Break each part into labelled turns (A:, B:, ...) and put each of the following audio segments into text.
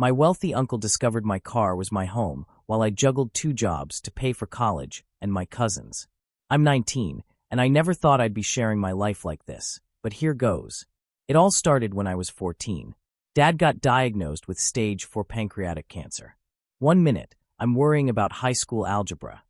A: My wealthy uncle discovered my car was my home while I juggled 2 jobs to pay for college and my cousins. I'm 19, and I never thought I'd be sharing my life like this, but here goes. It all started when I was 14. Dad got diagnosed with stage 4 pancreatic cancer. One minute, I'm worrying about high school algebra.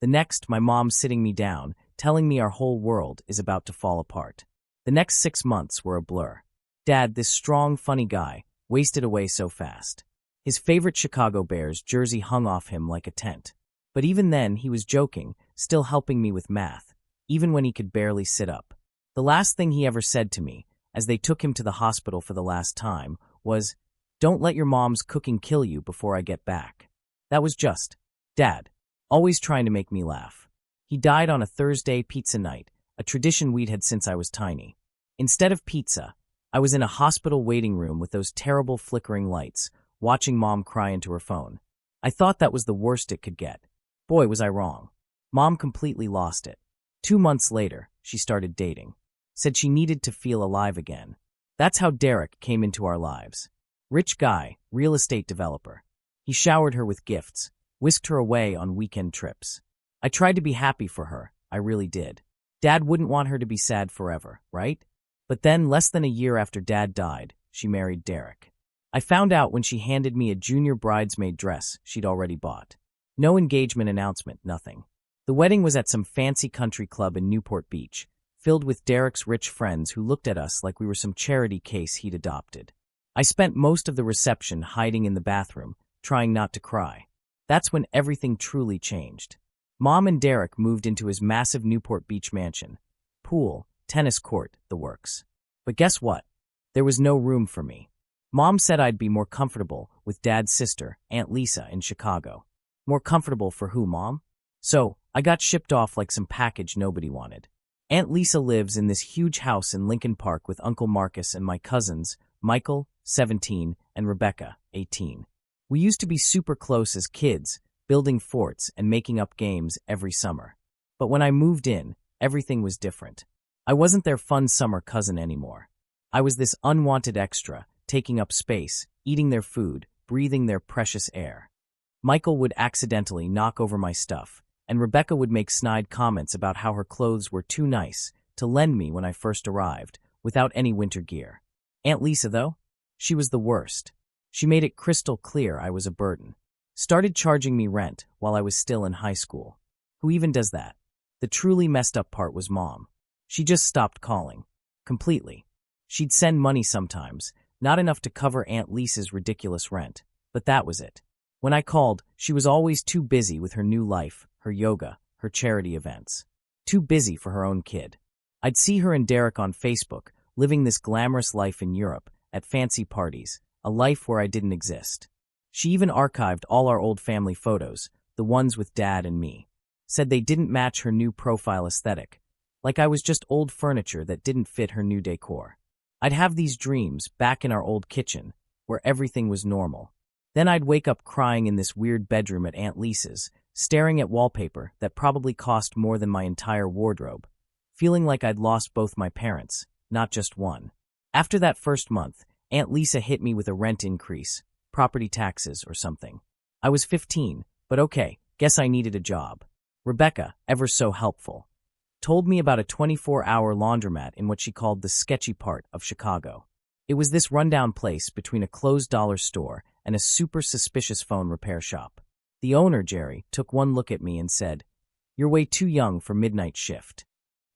A: The next, my mom's sitting me down, telling me our whole world is about to fall apart. The next 6 months were a blur. Dad, this strong, funny guy, wasted away so fast. His favorite Chicago Bears jersey hung off him like a tent. But even then, he was joking, still helping me with math, even when he could barely sit up. The last thing he ever said to me, as they took him to the hospital for the last time, was, "Don't let your mom's cooking kill you before I get back." That was just Dad, always trying to make me laugh. He died on a Thursday pizza night, a tradition we'd had since I was tiny. Instead of pizza, I was in a hospital waiting room with those terrible flickering lights, watching Mom cry into her phone. I thought that was the worst it could get. Boy, was I wrong. Mom completely lost it. 2 months later, she started dating. Said she needed to feel alive again. That's how Derek came into our lives. Rich guy, real estate developer. He showered her with gifts, whisked her away on weekend trips. I tried to be happy for her, I really did. Dad wouldn't want her to be sad forever, right? But then, less than a year after Dad died, she married Derek. I found out when she handed me a junior bridesmaid dress she'd already bought. No engagement announcement, nothing. The wedding was at some fancy country club in Newport Beach, filled with Derek's rich friends who looked at us like we were some charity case he'd adopted. I spent most of the reception hiding in the bathroom, trying not to cry. That's when everything truly changed. Mom and Derek moved into his massive Newport Beach mansion. Pool, tennis court, the works. But guess what? There was no room for me. Mom said I'd be more comfortable with Dad's sister, Aunt Lisa, in Chicago. More comfortable for who, Mom? So, I got shipped off like some package nobody wanted. Aunt Lisa lives in this huge house in Lincoln Park with Uncle Marcus and my cousins, Michael, 17, and Rebecca, 18. We used to be super close as kids, building forts and making up games every summer. But when I moved in, everything was different. I wasn't their fun summer cousin anymore. I was this unwanted extra, taking up space, eating their food, breathing their precious air. Michael would accidentally knock over my stuff, and Rebecca would make snide comments about how her clothes were too nice to lend me when I first arrived, without any winter gear. Aunt Lisa, though? She was the worst. She made it crystal clear I was a burden. Started charging me rent while I was still in high school. Who even does that? The truly messed up part was Mom. She just stopped calling. Completely. She'd send money sometimes, not enough to cover Aunt Lisa's ridiculous rent, but that was it. When I called, she was always too busy with her new life, her yoga, her charity events. Too busy for her own kid. I'd see her and Derek on Facebook, living this glamorous life in Europe, at fancy parties, a life where I didn't exist. She even archived all our old family photos, the ones with Dad and me. Said they didn't match her new profile aesthetic, like I was just old furniture that didn't fit her new decor. I'd have these dreams back in our old kitchen, where everything was normal. Then I'd wake up crying in this weird bedroom at Aunt Lisa's, staring at wallpaper that probably cost more than my entire wardrobe, feeling like I'd lost both my parents, not just one. After that first month, Aunt Lisa hit me with a rent increase, property taxes or something. I was 15, but okay, guess I needed a job. Rebecca, ever so helpful, told me about a 24-hour laundromat in what she called the sketchy part of Chicago. It was this rundown place between a closed dollar store and a super suspicious phone repair shop. The owner, Jerry, took one look at me and said, "You're way too young for midnight shift."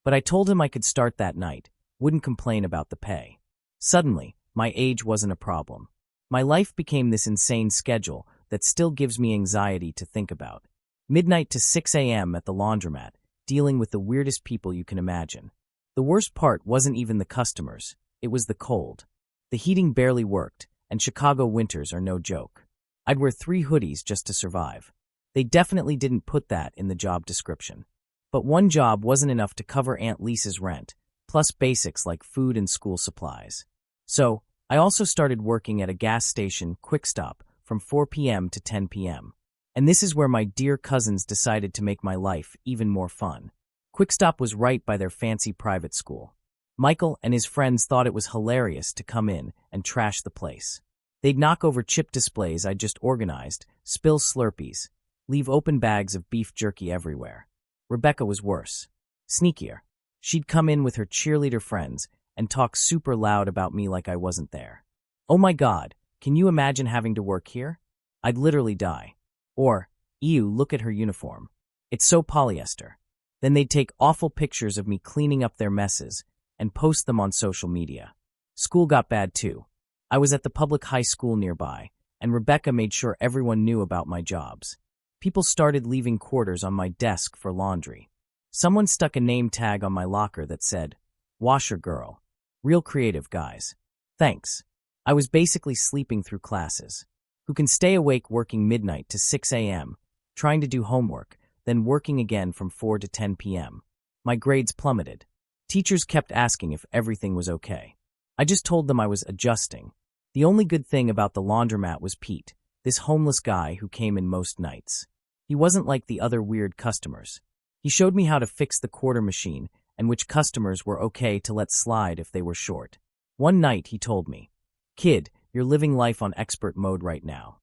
A: But I told him I could start that night, wouldn't complain about the pay. Suddenly, my age wasn't a problem. My life became this insane schedule that still gives me anxiety to think about. Midnight to 6 a.m. at the laundromat, dealing with the weirdest people you can imagine. The worst part wasn't even the customers, it was the cold. The heating barely worked, and Chicago winters are no joke. I'd wear 3 hoodies just to survive. They definitely didn't put that in the job description. But one job wasn't enough to cover Aunt Lisa's rent, plus basics like food and school supplies. So, I also started working at a gas station quick stop from 4 p.m. to 10 p.m. And this is where my dear cousins decided to make my life even more fun. Quick Stop was right by their fancy private school. Michael and his friends thought it was hilarious to come in and trash the place. They'd knock over chip displays I'd just organized, spill Slurpees, leave open bags of beef jerky everywhere. Rebecca was worse. Sneakier. She'd come in with her cheerleader friends and talk super loud about me like I wasn't there. Oh my God, can you imagine having to work here? I'd literally die. Or, ew, look at her uniform. It's so polyester. Then they'd take awful pictures of me cleaning up their messes and post them on social media. School got bad too. I was at the public high school nearby, and Rebecca made sure everyone knew about my jobs. People started leaving quarters on my desk for laundry. Someone stuck a name tag on my locker that said, "Washer Girl." Real creative, guys. Thanks. I was basically sleeping through classes. Who can stay awake working midnight to 6 a.m., trying to do homework, then working again from 4 to 10 p.m. My grades plummeted. Teachers kept asking if everything was okay. I just told them I was adjusting. The only good thing about the laundromat was Pete, this homeless guy who came in most nights. He wasn't like the other weird customers. He showed me how to fix the quarter machine and which customers were okay to let slide if they were short. One night he told me, "Kid, you're living life on expert mode right now."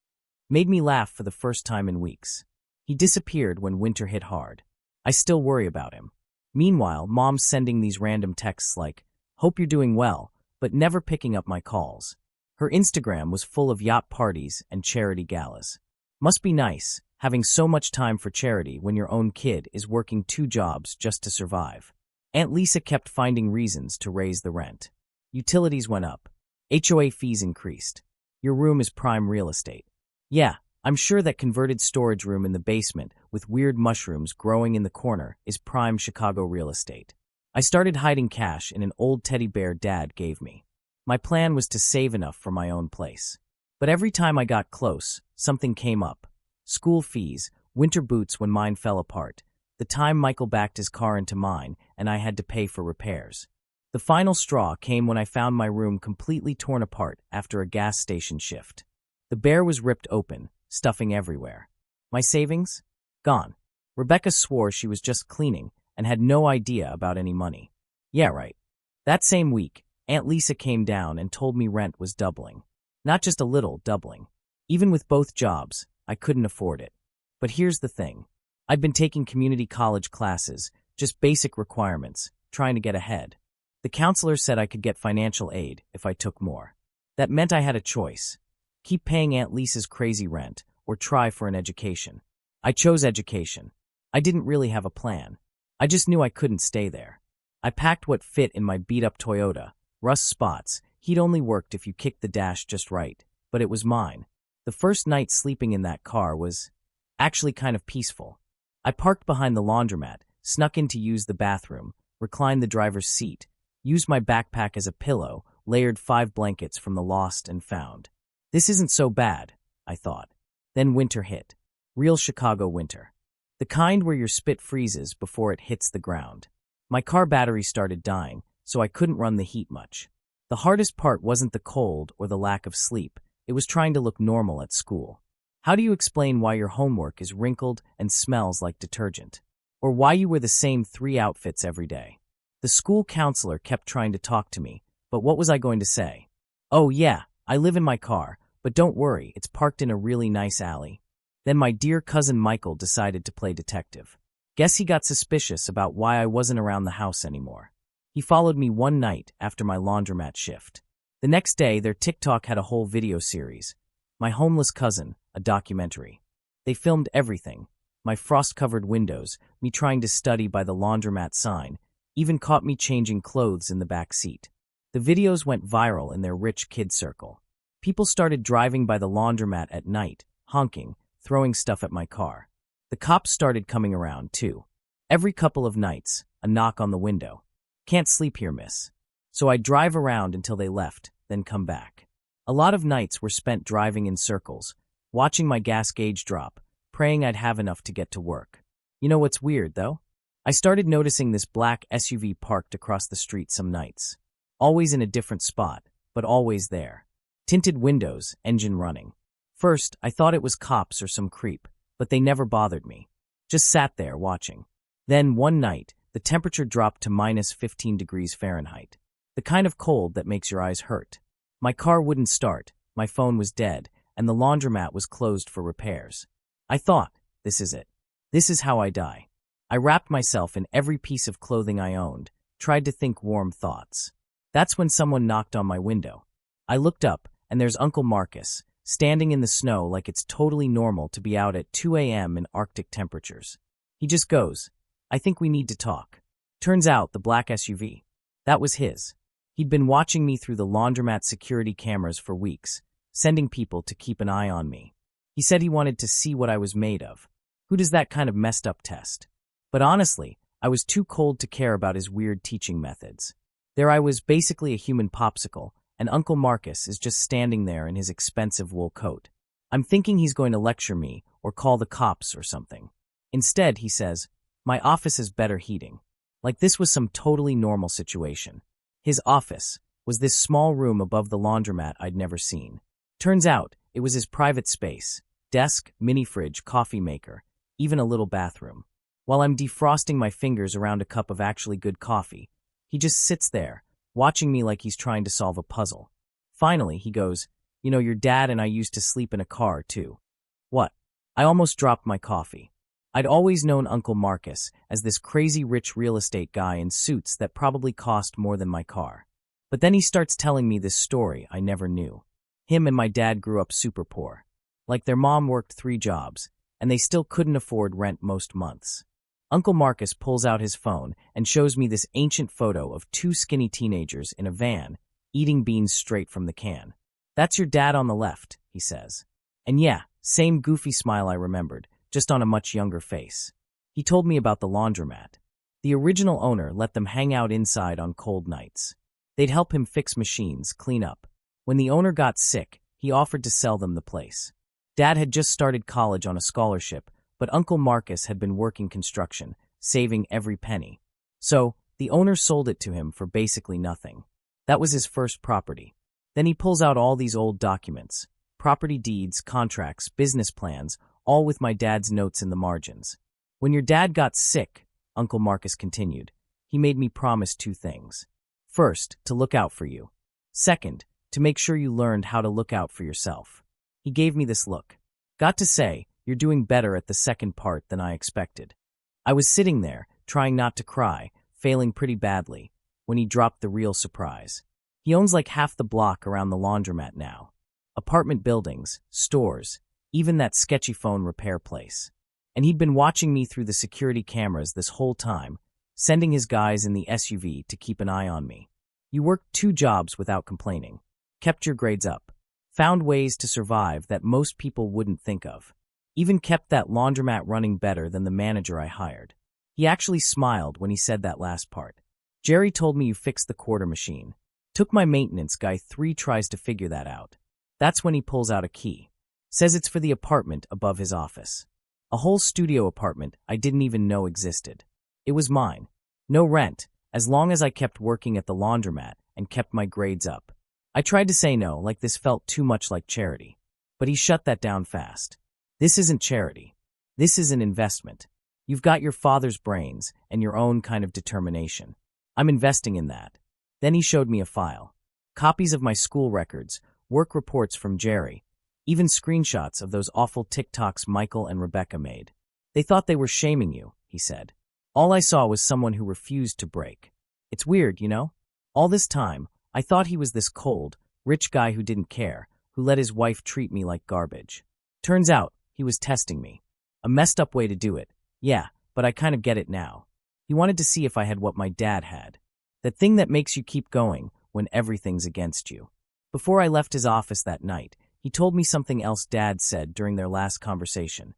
A: Made me laugh for the first time in weeks. He disappeared when winter hit hard. I still worry about him. Meanwhile, Mom's sending these random texts like, "Hope you're doing well," but never picking up my calls. Her Instagram was full of yacht parties and charity galas. Must be nice, having so much time for charity when your own kid is working 2 jobs just to survive. Aunt Lisa kept finding reasons to raise the rent. Utilities went up. HOA fees increased. Your room is prime real estate. Yeah, I'm sure that converted storage room in the basement with weird mushrooms growing in the corner is prime Chicago real estate. I started hiding cash in an old teddy bear Dad gave me. My plan was to save enough for my own place. But every time I got close, something came up. School fees, winter boots when mine fell apart, the time Michael backed his car into mine and I had to pay for repairs. The final straw came when I found my room completely torn apart after a gas station shift. The bear was ripped open, stuffing everywhere. My savings? Gone. Rebecca swore she was just cleaning and had no idea about any money. Yeah, right. That same week, Aunt Lisa came down and told me rent was doubling. Not just a little, doubling. Even with both jobs, I couldn't afford it. But here's the thing. I'd been taking community college classes, just basic requirements, trying to get ahead. The counselor said I could get financial aid if I took more. That meant I had a choice. Keep paying Aunt Lisa's crazy rent, or try for an education. I chose education. I didn't really have a plan. I just knew I couldn't stay there. I packed what fit in my beat-up Toyota, rust spots. He'd only worked if you kicked the dash just right, but it was mine. The first night sleeping in that car was actually kind of peaceful. I parked behind the laundromat, snuck in to use the bathroom, reclined the driver's seat, used my backpack as a pillow, layered 5 blankets from the lost and found. This isn't so bad, I thought. Then winter hit. Real Chicago winter. The kind where your spit freezes before it hits the ground. My car battery started dying, so I couldn't run the heat much. The hardest part wasn't the cold or the lack of sleep. It was trying to look normal at school. How do you explain why your homework is wrinkled and smells like detergent? Or why you wear the same 3 outfits every day? The school counselor kept trying to talk to me, but what was I going to say? Oh yeah, I live in my car, but don't worry, it's parked in a really nice alley. Then my dear cousin Michael decided to play detective. Guess he got suspicious about why I wasn't around the house anymore. He followed me one night after my laundromat shift. The next day, their TikTok had a whole video series. My homeless cousin, a documentary. They filmed everything. My frost-covered windows, me trying to study by the laundromat sign, even caught me changing clothes in the back seat. The videos went viral in their rich kid circle. People started driving by the laundromat at night, honking, throwing stuff at my car. The cops started coming around, too. Every couple of nights, a knock on the window. "Can't sleep here, miss." So I'd drive around until they left, then come back. A lot of nights were spent driving in circles, watching my gas gauge drop, praying I'd have enough to get to work. You know what's weird, though? I started noticing this black SUV parked across the street some nights. Always in a different spot, but always there. Tinted windows, engine running. First, I thought it was cops or some creep, but they never bothered me. Just sat there watching. Then, one night, the temperature dropped to minus 15 degrees Fahrenheit. The kind of cold that makes your eyes hurt. My car wouldn't start, my phone was dead, and the laundromat was closed for repairs. I thought, this is it. This is how I die. I wrapped myself in every piece of clothing I owned, tried to think warm thoughts. That's when someone knocked on my window. I looked up, and there's Uncle Marcus, standing in the snow like it's totally normal to be out at 2 a.m. in Arctic temperatures. He just goes, "I think we need to talk." Turns out the black SUV. That was his. He'd been watching me through the laundromat security cameras for weeks, sending people to keep an eye on me. He said he wanted to see what I was made of. Who does that kind of messed up test? But honestly, I was too cold to care about his weird teaching methods. There I was, basically a human popsicle, and Uncle Marcus is just standing there in his expensive wool coat. I'm thinking he's going to lecture me or call the cops or something. Instead, he says, "My office has better heating." Like this was some totally normal situation. His office was this small room above the laundromat I'd never seen. Turns out, it was his private space. Desk, mini fridge, coffee maker, even a little bathroom. While I'm defrosting my fingers around a cup of actually good coffee, he just sits there, watching me like he's trying to solve a puzzle. Finally, he goes, "You know, your dad and I used to sleep in a car, too." What? I almost dropped my coffee. I'd always known Uncle Marcus as this crazy rich real estate guy in suits that probably cost more than my car. But then he starts telling me this story I never knew. Him and my dad grew up super poor. Like their mom worked 3 jobs, and they still couldn't afford rent most months. Uncle Marcus pulls out his phone and shows me this ancient photo of 2 skinny teenagers in a van, eating beans straight from the can. "That's your dad on the left," he says. And yeah, same goofy smile I remembered, just on a much younger face. He told me about the laundromat. The original owner let them hang out inside on cold nights. They'd help him fix machines, clean up. When the owner got sick, he offered to sell them the place. Dad had just started college on a scholarship, but Uncle Marcus had been working construction, saving every penny. So, the owner sold it to him for basically nothing. That was his first property. Then he pulls out all these old documents, property deeds, contracts, business plans, all with my dad's notes in the margins. "When your dad got sick," Uncle Marcus continued, "he made me promise 2 things. First, to look out for you. Second, to make sure you learned how to look out for yourself." He gave me this look. Got to say, you're doing better at the second part than I expected. I was sitting there, trying not to cry, failing pretty badly, when he dropped the real surprise. He owns like half the block around the laundromat now. Apartment buildings, stores, even that sketchy phone repair place. And he'd been watching me through the security cameras this whole time, sending his guys in the SUV to keep an eye on me. You worked 2 jobs without complaining. Kept your grades up. Found ways to survive that most people wouldn't think of. Even kept that laundromat running better than the manager I hired. He actually smiled when he said that last part. "Jerry told me you fixed the quarter machine. Took my maintenance guy 3 tries to figure that out." That's when he pulls out a key. Says it's for the apartment above his office. A whole studio apartment I didn't even know existed. It was mine. No rent, as long as I kept working at the laundromat and kept my grades up. I tried to say no, like this felt too much like charity. But he shut that down fast. "This isn't charity. This is an investment. You've got your father's brains and your own kind of determination. I'm investing in that." Then he showed me a file. Copies of my school records, work reports from Jerry, even screenshots of those awful TikToks Michael and Rebecca made. "They thought they were shaming you," he said. "All I saw was someone who refused to break. It's weird, you know? All this time, I thought he was this cold, rich guy who didn't care, who let his wife treat me like garbage. Turns out, he was testing me. A messed up way to do it. Yeah, but I kind of get it now. He wanted to see if I had what my dad had. That thing that makes you keep going when everything's against you." Before I left his office that night, he told me something else Dad said during their last conversation.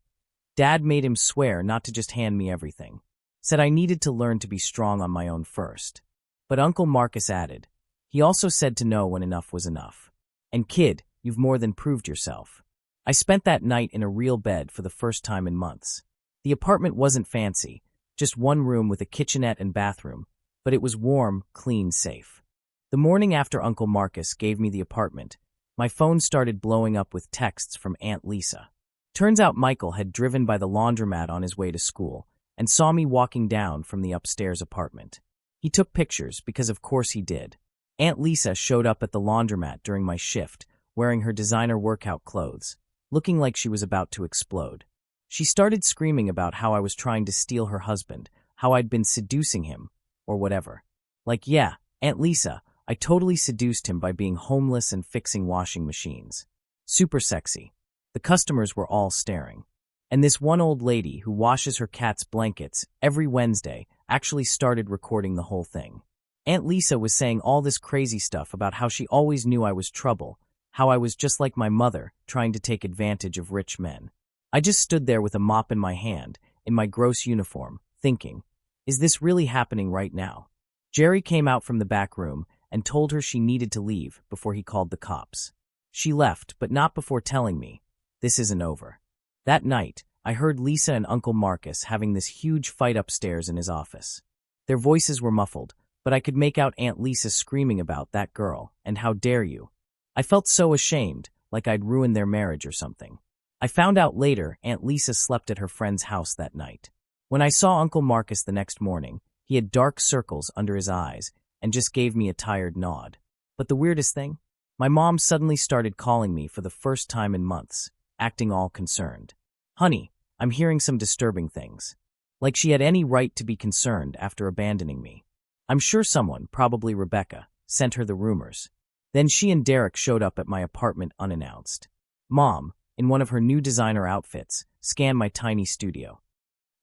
A: Dad made him swear not to just hand me everything. Said I needed to learn to be strong on my own first. But Uncle Marcus added, he also said to know when enough was enough. "And kid, you've more than proved yourself." I spent that night in a real bed for the first time in months. The apartment wasn't fancy, just 1 room with a kitchenette and bathroom, but it was warm, clean, safe. The morning after Uncle Marcus gave me the apartment, my phone started blowing up with texts from Aunt Lisa. Turns out Michael had driven by the laundromat on his way to school and saw me walking down from the upstairs apartment. He took pictures because of course he did. Aunt Lisa showed up at the laundromat during my shift, wearing her designer workout clothes, looking like she was about to explode. She started screaming about how I was trying to steal her husband, how I'd been seducing him, or whatever. Like, yeah, Aunt Lisa, I totally seduced him by being homeless and fixing washing machines. Super sexy. The customers were all staring. And this one old lady who washes her cat's blankets every Wednesday actually started recording the whole thing. Aunt Lisa was saying all this crazy stuff about how she always knew I was trouble, how I was just like my mother, trying to take advantage of rich men. I just stood there with a mop in my hand, in my gross uniform, thinking, is this really happening right now? Jerry came out from the back room and told her she needed to leave before he called the cops. She left, but not before telling me, this isn't over. That night, I heard Lisa and Uncle Marcus having this huge fight upstairs in his office. Their voices were muffled, but I could make out Aunt Lisa screaming about that girl, and how dare you. I felt so ashamed, like I'd ruined their marriage or something. I found out later Aunt Lisa slept at her friend's house that night. When I saw Uncle Marcus the next morning, he had dark circles under his eyes and just gave me a tired nod. But the weirdest thing? My mom suddenly started calling me for the first time in months, acting all concerned. Honey, I'm hearing some disturbing things. Like she had any right to be concerned after abandoning me. I'm sure someone, probably Rebecca, sent her the rumors. Then she and Derek showed up at my apartment unannounced. Mom, in one of her new designer outfits, scanned my tiny studio.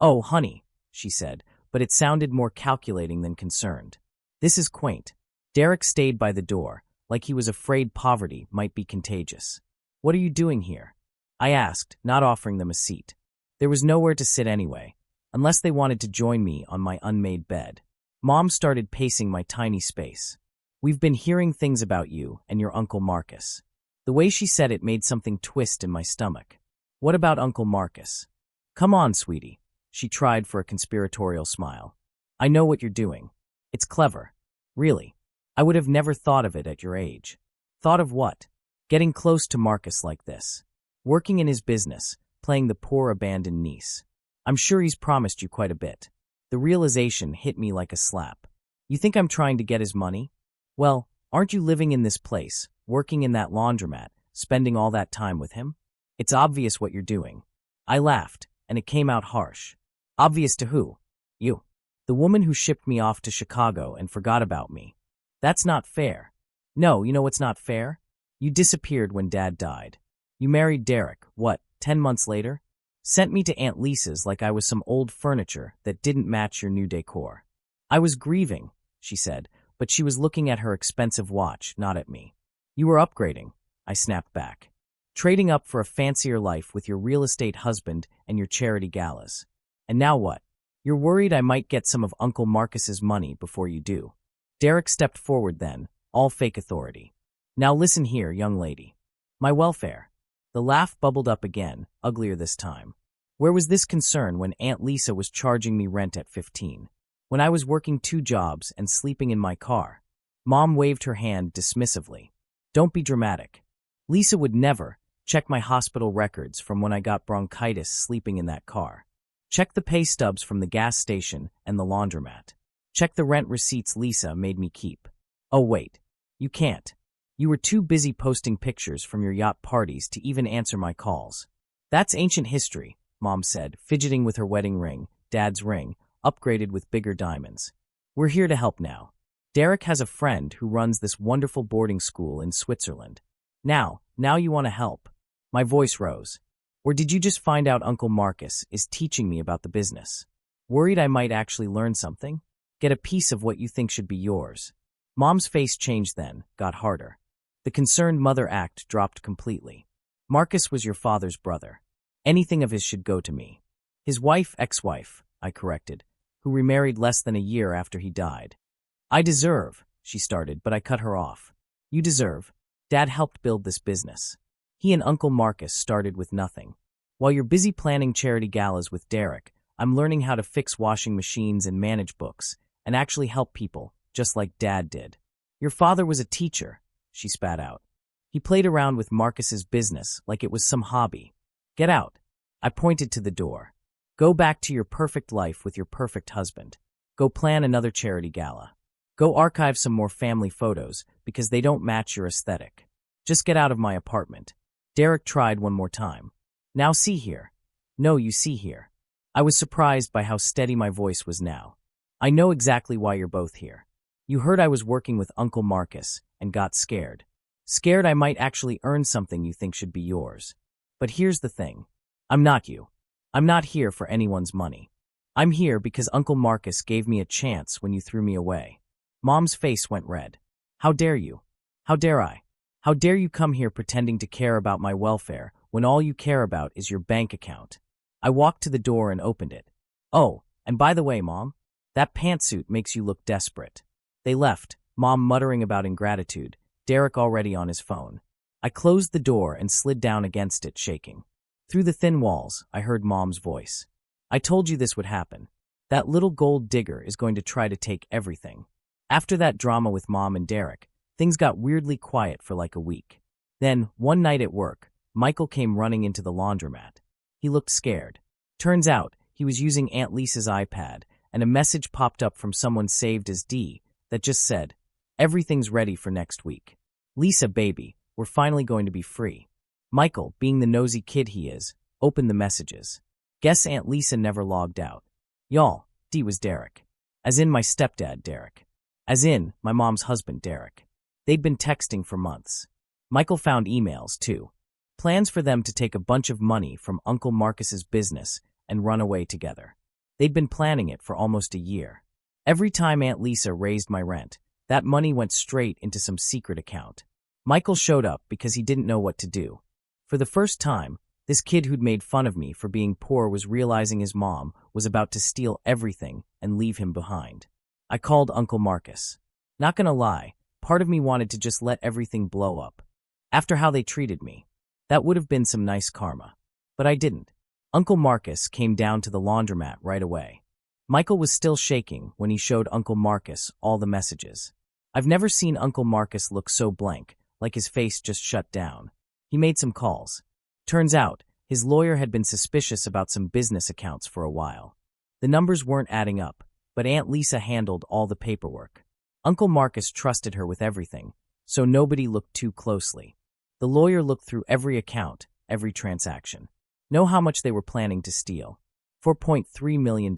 A: Oh, honey, she said, but it sounded more calculating than concerned. This is quaint. Derek stayed by the door, like he was afraid poverty might be contagious. What are you doing here? I asked, not offering them a seat. There was nowhere to sit anyway, unless they wanted to join me on my unmade bed. Mom started pacing my tiny space. We've been hearing things about you and your Uncle Marcus. The way she said it made something twist in my stomach. What about Uncle Marcus? Come on, sweetie. She tried for a conspiratorial smile. I know what you're doing. It's clever. Really. I would have never thought of it at your age. Thought of what? Getting close to Marcus like this. Working in his business, playing the poor abandoned niece. I'm sure he's promised you quite a bit. The realization hit me like a slap. You think I'm trying to get his money? Well, aren't you living in this place, working in that laundromat, spending all that time with him? It's obvious what you're doing. I laughed, and it came out harsh. Obvious to who? You. The woman who shipped me off to Chicago and forgot about me. That's not fair. No, you know what's not fair? You disappeared when Dad died. You married Derek, 10 months later? Sent me to Aunt Lisa's like I was some old furniture that didn't match your new decor. I was grieving, she said, but she was looking at her expensive watch, not at me. You were upgrading, I snapped back. Trading up for a fancier life with your real estate husband and your charity galas. And now what? You're worried I might get some of Uncle Marcus's money before you do. Derek stepped forward then, all fake authority. Now listen here, young lady. My welfare. The laugh bubbled up again, uglier this time. Where was this concern when Aunt Lisa was charging me rent at 15? When I was working 2 jobs and sleeping in my car? Mom waved her hand dismissively. Don't be dramatic. Lisa would never check my hospital records from when I got bronchitis sleeping in that car. Check the pay stubs from the gas station and the laundromat. Check the rent receipts Lisa made me keep. Oh wait, you can't. You were too busy posting pictures from your yacht parties to even answer my calls. That's ancient history, Mom said, fidgeting with her wedding ring, Dad's ring, upgraded with bigger diamonds. We're here to help now. Derek has a friend who runs this wonderful boarding school in Switzerland. Now you want to help. My voice rose. Or did you just find out Uncle Marcus is teaching me about the business? Worried I might actually learn something? Get a piece of what you think should be yours. Mom's face changed then, got harder. The concerned mother act dropped completely. Marcus was your father's brother. Anything of his should go to me. His wife, ex-wife, I corrected, who remarried less than a year after he died. I deserve, she started, but I cut her off. You deserve. Dad helped build this business. He and Uncle Marcus started with nothing. While you're busy planning charity galas with Derek, I'm learning how to fix washing machines and manage books, and actually help people, just like Dad did. Your father was a teacher, she spat out. He played around with Marcus's business like it was some hobby. Get out. I pointed to the door. Go back to your perfect life with your perfect husband. Go plan another charity gala. Go archive some more family photos because they don't match your aesthetic. Just get out of my apartment. Derek tried one more time. Now see here. No, you see here. I was surprised by how steady my voice was now. I know exactly why you're both here. You heard I was working with Uncle Marcus and got scared. Scared I might actually earn something you think should be yours. But here's the thing. I'm not you. I'm not here for anyone's money. I'm here because Uncle Marcus gave me a chance when you threw me away. Mom's face went red. How dare you? How dare I? How dare you come here pretending to care about my welfare when all you care about is your bank account? I walked to the door and opened it. Oh, and by the way, Mom, that pantsuit makes you look desperate. They left, Mom muttering about ingratitude, Derek already on his phone. I closed the door and slid down against it, shaking. Through the thin walls, I heard Mom's voice. I told you this would happen. That little gold digger is going to try to take everything. After that drama with Mom and Derek, things got weirdly quiet for like a week. Then, one night at work, Michael came running into the laundromat. He looked scared. Turns out, he was using Aunt Lisa's iPad, and a message popped up from someone saved as D that just said, "Everything's ready for next week. Lisa, baby, we're finally going to be free." Michael, being the nosy kid he is, opened the messages. Guess Aunt Lisa never logged out. Y'all, D was Derek. As in my stepdad, Derek. As in my mom's husband, Derek. They'd been texting for months. Michael found emails, too. Plans for them to take a bunch of money from Uncle Marcus's business and run away together. They'd been planning it for almost a year. Every time Aunt Lisa raised my rent, that money went straight into some secret account. Michael showed up because he didn't know what to do. For the first time, this kid who'd made fun of me for being poor was realizing his mom was about to steal everything and leave him behind. I called Uncle Marcus. Not gonna lie, part of me wanted to just let everything blow up. After how they treated me, that would have been some nice karma. But I didn't. Uncle Marcus came down to the laundromat right away. Michael was still shaking when he showed Uncle Marcus all the messages. I've never seen Uncle Marcus look so blank, like his face just shut down. He made some calls. Turns out, his lawyer had been suspicious about some business accounts for a while. The numbers weren't adding up, but Aunt Lisa handled all the paperwork. Uncle Marcus trusted her with everything, so nobody looked too closely. The lawyer looked through every account, every transaction. Know how much they were planning to steal? $4.3 million.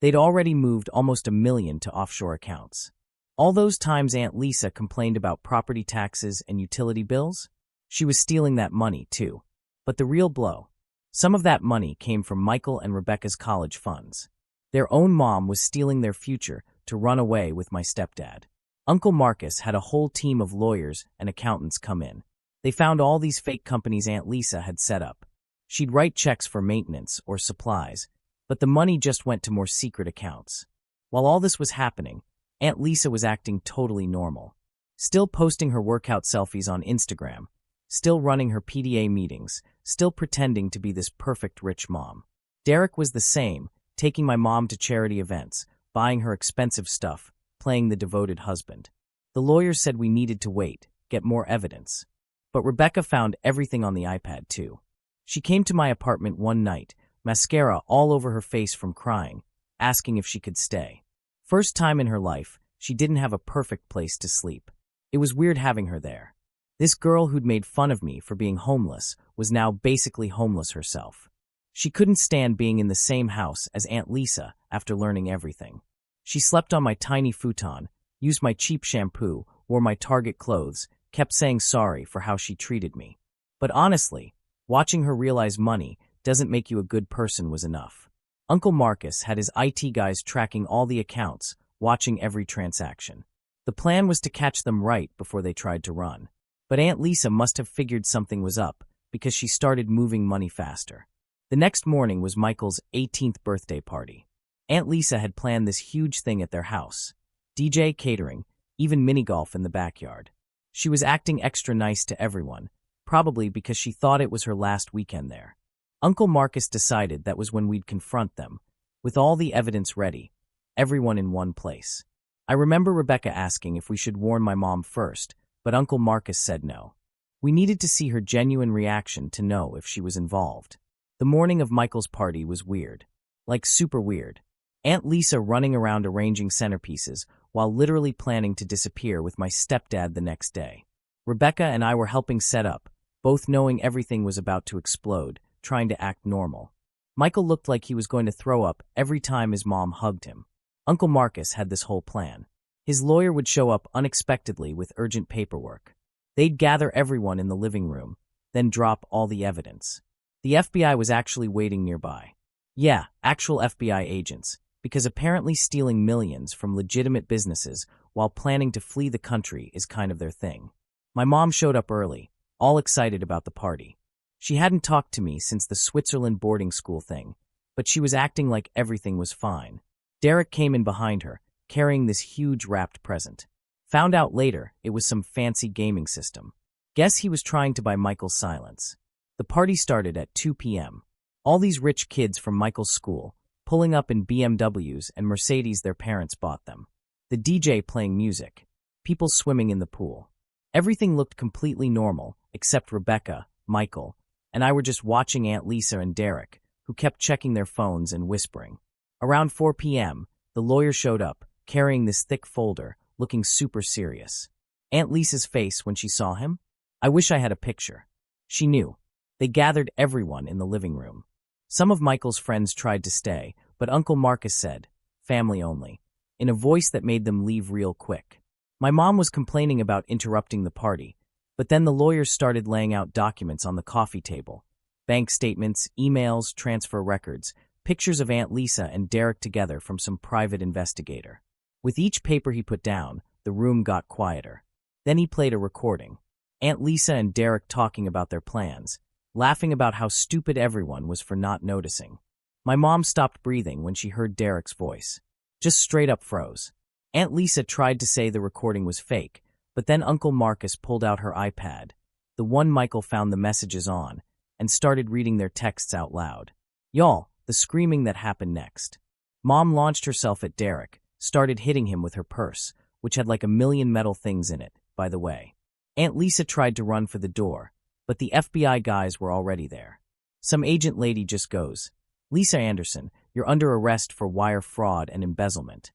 A: They'd already moved almost $1 million to offshore accounts. All those times Aunt Lisa complained about property taxes and utility bills? She was stealing that money, too. But the real blow. Some of that money came from Michael and Rebecca's college funds. Their own mom was stealing their future to run away with my stepdad. Uncle Marcus had a whole team of lawyers and accountants come in. They found all these fake companies Aunt Lisa had set up. She'd write checks for maintenance or supplies, but the money just went to more secret accounts. While all this was happening, Aunt Lisa was acting totally normal. Still posting her workout selfies on Instagram, still running her PDA meetings, still pretending to be this perfect rich mom. Derek was the same, taking my mom to charity events, buying her expensive stuff, playing the devoted husband. The lawyers said we needed to wait, get more evidence. But Rebecca found everything on the iPad too. She came to my apartment one night, mascara all over her face from crying, asking if she could stay. First time in her life, she didn't have a perfect place to sleep. It was weird having her there. This girl who'd made fun of me for being homeless was now basically homeless herself. She couldn't stand being in the same house as Aunt Lisa after learning everything. She slept on my tiny futon, used my cheap shampoo, wore my Target clothes, kept saying sorry for how she treated me. But honestly, watching her realize money doesn't make you a good person was enough. Uncle Marcus had his IT guys tracking all the accounts, watching every transaction. The plan was to catch them right before they tried to run. But Aunt Lisa must have figured something was up because she started moving money faster. The next morning was Michael's 18th birthday party. Aunt Lisa had planned this huge thing at their house. DJ, catering, even mini-golf in the backyard. She was acting extra nice to everyone, probably because she thought it was her last weekend there. Uncle Marcus decided that was when we'd confront them, with all the evidence ready, everyone in one place. I remember Rebecca asking if we should warn my mom first, but Uncle Marcus said no. We needed to see her genuine reaction to know if she was involved. The morning of Michael's party was weird. Like super weird. Aunt Lisa running around arranging centerpieces while literally planning to disappear with my stepdad the next day. Rebecca and I were helping set up, both knowing everything was about to explode, trying to act normal. Michael looked like he was going to throw up every time his mom hugged him. Uncle Marcus had this whole plan. His lawyer would show up unexpectedly with urgent paperwork. They'd gather everyone in the living room, then drop all the evidence. The FBI was actually waiting nearby. Yeah, actual FBI agents, because apparently stealing millions from legitimate businesses while planning to flee the country is kind of their thing. My mom showed up early, all excited about the party. She hadn't talked to me since the Switzerland boarding school thing, but she was acting like everything was fine. Derek came in behind her, carrying this huge wrapped present. Found out later it was some fancy gaming system. Guess he was trying to buy Michael's silence. The party started at 2 p.m. All these rich kids from Michael's school, pulling up in BMWs and Mercedes their parents bought them. The DJ playing music. People swimming in the pool. Everything looked completely normal, except Rebecca, Michael, and I were just watching Aunt Lisa and Derek, who kept checking their phones and whispering. Around 4 p.m., the lawyer showed up, carrying this thick folder, looking super serious. Aunt Lisa's face when she saw him? I wish I had a picture. She knew. They gathered everyone in the living room. Some of Michael's friends tried to stay, but Uncle Marcus said, "Family only," in a voice that made them leave real quick. My mom was complaining about interrupting the party, but then the lawyers started laying out documents on the coffee table. Bank statements, emails, transfer records, pictures of Aunt Lisa and Derek together from some private investigator. With each paper he put down, the room got quieter. Then he played a recording. Aunt Lisa and Derek talking about their plans, laughing about how stupid everyone was for not noticing. My mom stopped breathing when she heard Derek's voice. Just straight up froze. Aunt Lisa tried to say the recording was fake, but then Uncle Marcus pulled out her iPad, the one Michael found the messages on, and started reading their texts out loud. Y'all, the screaming that happened next. Mom launched herself at Derek, started hitting him with her purse, which had like a million metal things in it, by the way. Aunt Lisa tried to run for the door, but the FBI guys were already there. Some agent lady just goes, "Lisa Anderson, you're under arrest for wire fraud and embezzlement."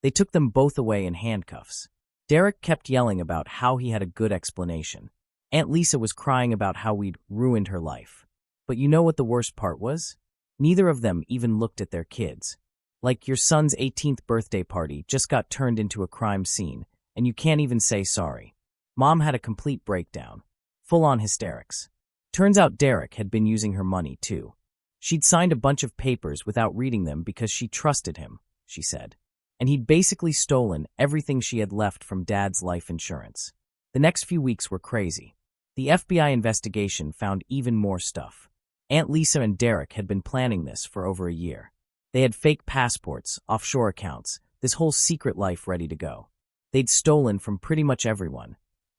A: They took them both away in handcuffs. Derek kept yelling about how he had a good explanation. Aunt Lisa was crying about how we'd ruined her life. But you know what the worst part was? Neither of them even looked at their kids. Like, your son's 18th birthday party just got turned into a crime scene, and you can't even say sorry. Mom had a complete breakdown. Full-on hysterics. Turns out Derek had been using her money, too. She'd signed a bunch of papers without reading them because she trusted him, she said. And he'd basically stolen everything she had left from Dad's life insurance. The next few weeks were crazy. The FBI investigation found even more stuff. Aunt Lisa and Derek had been planning this for over a year. They had fake passports, offshore accounts, this whole secret life ready to go. They'd stolen from pretty much everyone.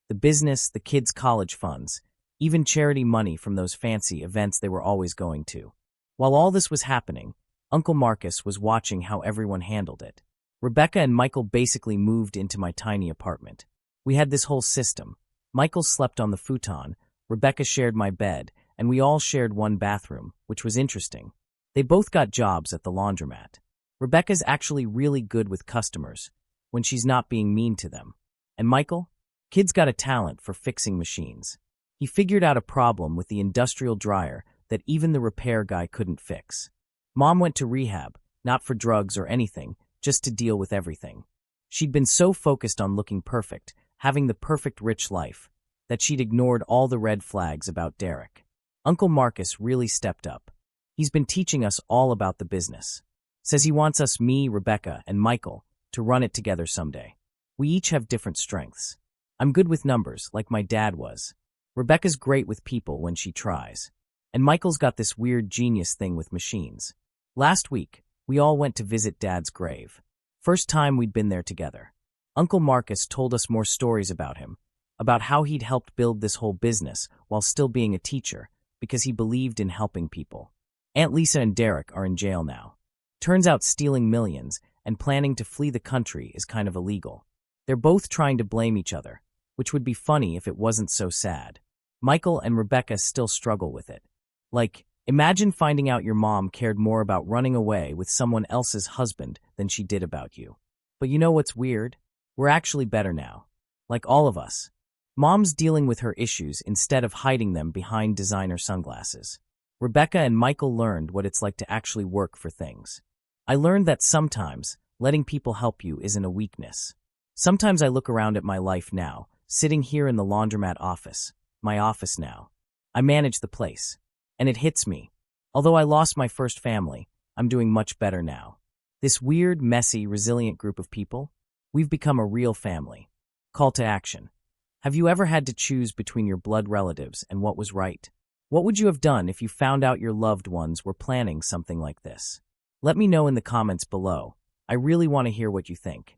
A: The business, the kids' college funds, even charity money from those fancy events they were always going to. While all this was happening, Uncle Marcus was watching how everyone handled it. Rebecca and Michael basically moved into my tiny apartment. We had this whole system. Michael slept on the futon, Rebecca shared my bed, and we all shared one bathroom, which was interesting. They both got jobs at the laundromat. Rebecca's actually really good with customers, when she's not being mean to them. And Michael? Kid's got a talent for fixing machines. He figured out a problem with the industrial dryer that even the repair guy couldn't fix. Mom went to rehab, not for drugs or anything, just to deal with everything. She'd been so focused on looking perfect, having the perfect rich life, that she'd ignored all the red flags about Derek. Uncle Marcus really stepped up. He's been teaching us all about the business. Says he wants us, me, Rebecca, and Michael, to run it together someday. We each have different strengths. I'm good with numbers, like my dad was. Rebecca's great with people when she tries. And Michael's got this weird genius thing with machines. Last week, we all went to visit Dad's grave. First time we'd been there together. Uncle Marcus told us more stories about him, about how he'd helped build this whole business while still being a teacher, because he believed in helping people. Aunt Lisa and Derek are in jail now. Turns out stealing millions and planning to flee the country is kind of illegal. They're both trying to blame each other, which would be funny if it wasn't so sad. Michael and Rebecca still struggle with it. Like, imagine finding out your mom cared more about running away with someone else's husband than she did about you. But you know what's weird? We're actually better now. Like all of us. Mom's dealing with her issues instead of hiding them behind designer sunglasses. Rebecca and Michael learned what it's like to actually work for things. I learned that sometimes letting people help you isn't a weakness. Sometimes I look around at my life now, sitting here in the laundromat office, my office now. I manage the place. And it hits me. Although I lost my first family, I'm doing much better now. This weird, messy, resilient group of people, we've become a real family. Call to action. Have you ever had to choose between your blood relatives and what was right? What would you have done if you found out your loved ones were planning something like this? Let me know in the comments below. I really want to hear what you think.